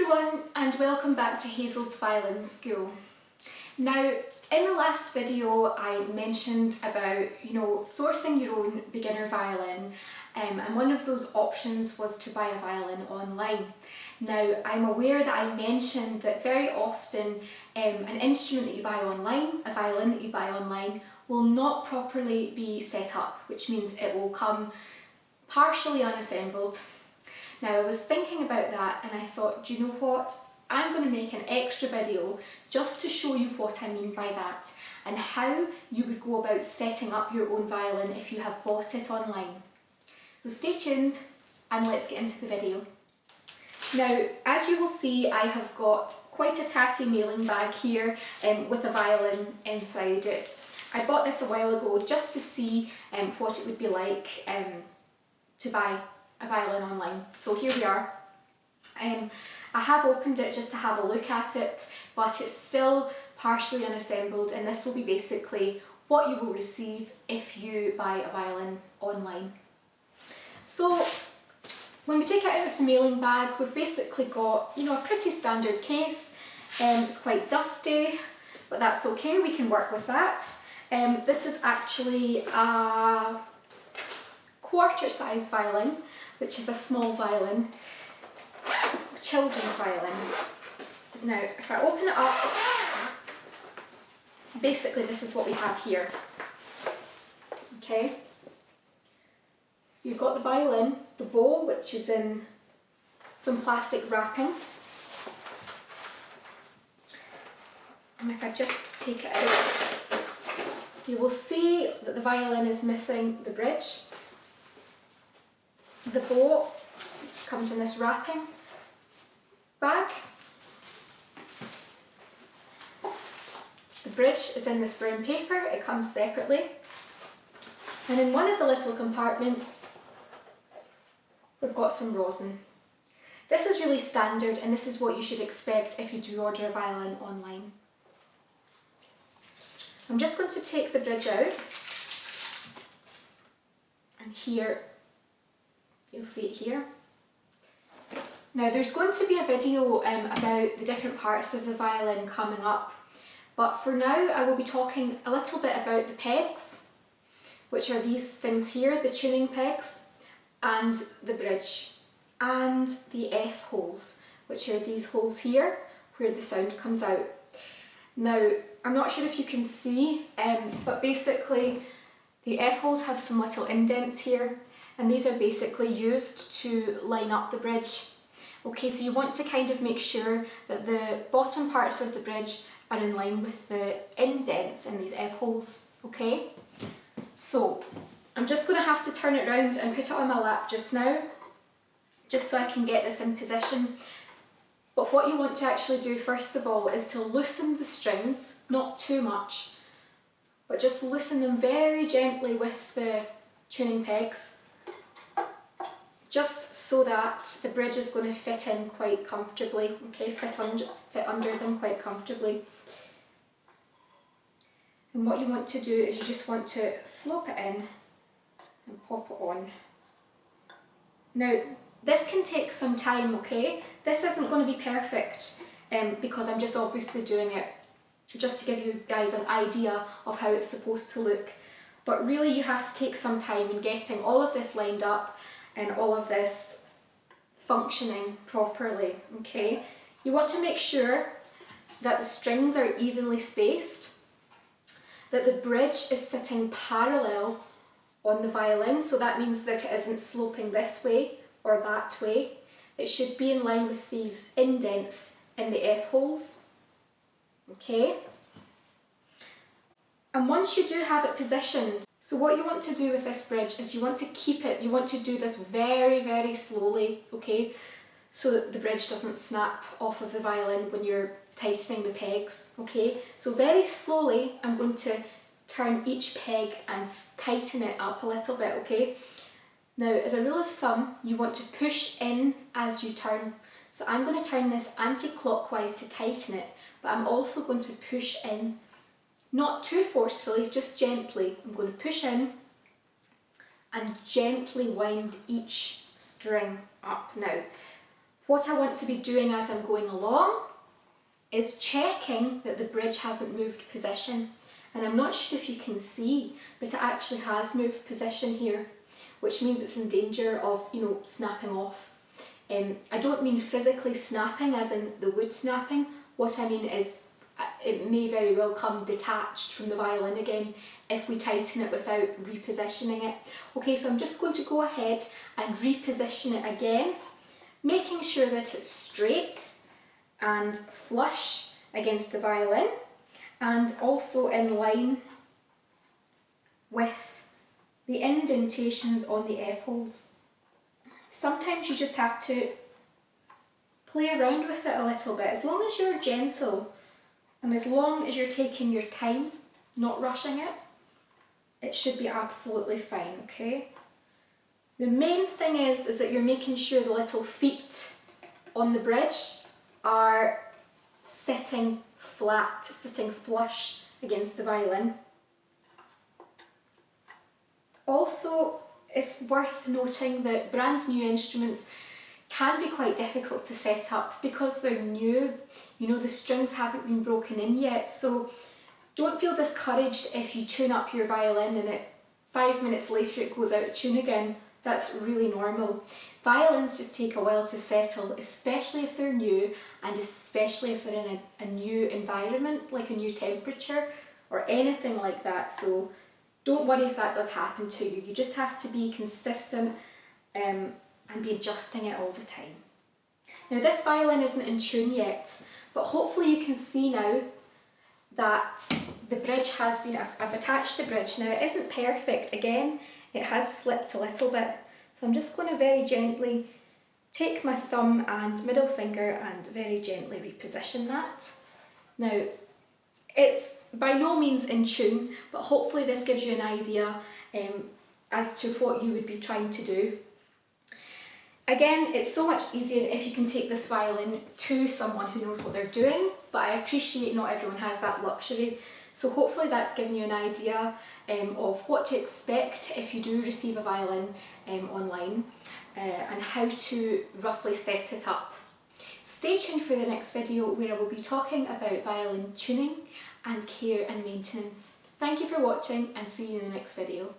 everyone and welcome back to Hazel's Violin School. Now, in the last video I mentioned about, sourcing your own beginner violin, and one of those options was to buy a violin online. Now, I'm aware that I mentioned that very often an instrument that you buy online, a violin that you buy online, will not properly be set up, which means it will come partially unassembled. Now, I was thinking about that and I thought, do you know what? I'm going to make an extra video just to show you what I mean by that and how you would go about setting up your own violin if you have bought it online. So stay tuned and let's get into the video. Now, as you will see, I have got quite a tatty mailing bag here with a violin inside it. I bought this a while ago just to see what it would be like to buy a violin online. So here we are. I have opened it just to have a look at it, but it's still partially unassembled, and this will be basically what you will receive if you buy a violin online. So when we take it out of the mailing bag, we've basically got, a pretty standard case. It's quite dusty, but that's okay, we can work with that. This is actually a quarter-size violin, which is a small violin, children's violin. Now, if I open it up, basically this is what we have here. Okay, so you've got the violin, the bowl, which is in some plastic wrapping. And if I just take it out, you will see that the violin is missing the bridge. The bow comes in this wrapping bag. The bridge is in this brown paper, it comes separately. And in one of the little compartments, we've got some rosin. This is really standard and this is what you should expect if you do order a violin online. I'm just going to take the bridge out, and here you'll see it here. Now, there's going to be a video about the different parts of the violin coming up, but for now I will be talking a little bit about the pegs, which are these things here, the tuning pegs, and the bridge, and the F holes, which are these holes here where the sound comes out. Now, I'm not sure if you can see, but basically the F holes have some little indents here, and these are basically used to line up the bridge. Okay, so you want to kind of make sure that the bottom parts of the bridge are in line with the indents in these F holes, okay? So, I'm just going to have to turn it around and put it on my lap just now, just so I can get this in position. But what you want to actually do first of all is to loosen the strings, not too much, but just loosen them very gently with the tuning pegs, just so that the bridge is going to fit in quite comfortably, okay, fit under them quite comfortably. And what you want to do is you just want to slope it in and pop it on. Now, this can take some time, okay? This isn't going to be perfect because I'm just obviously doing it just to give you guys an idea of how it's supposed to look. But really you have to take some time in getting all of this lined up and all of this functioning properly, okay? You want to make sure that the strings are evenly spaced, that the bridge is sitting parallel on the violin, so that means that it isn't sloping this way or that way. It should be in line with these indents in the F holes, okay? And once you do have it positioned, so what you want to do with this bridge is you want to keep it, you want to do this very, very slowly, okay? So that the bridge doesn't snap off of the violin when you're tightening the pegs, okay? So very slowly, I'm going to turn each peg and tighten it up a little bit, okay? Now, as a rule of thumb, you want to push in as you turn. So I'm going to turn this anti-clockwise to tighten it, but I'm also going to push in, not too forcefully, just gently. I'm going to push in and gently wind each string up. Now, What I want to be doing as I'm going along is checking that the bridge hasn't moved position. And I'm not sure if you can see, but it actually has moved position here, which means it's in danger of, snapping off. I don't mean physically snapping as in the wood snapping. What I mean is it may very well come detached from the violin again if we tighten it without repositioning it. Okay, so I'm just going to go ahead and reposition it again, making sure that it's straight and flush against the violin and also in line with the indentations on the F-holes. Sometimes you just have to play around with it a little bit. As long as you're gentle and as long as you're taking your time, not rushing it, it should be absolutely fine, okay? The main thing is that you're making sure the little feet on the bridge are sitting flat, sitting flush against the violin. Also, it's worth noting that brand new instruments can be quite difficult to set up because they're new. The strings haven't been broken in yet, so don't feel discouraged if you tune up your violin and 5 minutes later it goes out of tune again. That's really normal. Violins just take a while to settle, especially if they're new and especially if they're in a new environment, like a new temperature or anything like that. So don't worry if that does happen to you. You just have to be consistent and be adjusting it all the time. Now this violin isn't in tune yet, but hopefully you can see now that the bridge has been, I've attached the bridge. Now it isn't perfect, again, it has slipped a little bit. So I'm just going to very gently take my thumb and middle finger and very gently reposition that. Now, it's by no means in tune, but hopefully this gives you an idea as to what you would be trying to do. Again, it's so much easier if you can take this violin to someone who knows what they're doing, but I appreciate not everyone has that luxury. So hopefully that's given you an idea of what to expect if you do receive a violin online and how to roughly set it up. Stay tuned for the next video where I will be talking about violin tuning and care and maintenance. Thank you for watching and see you in the next video.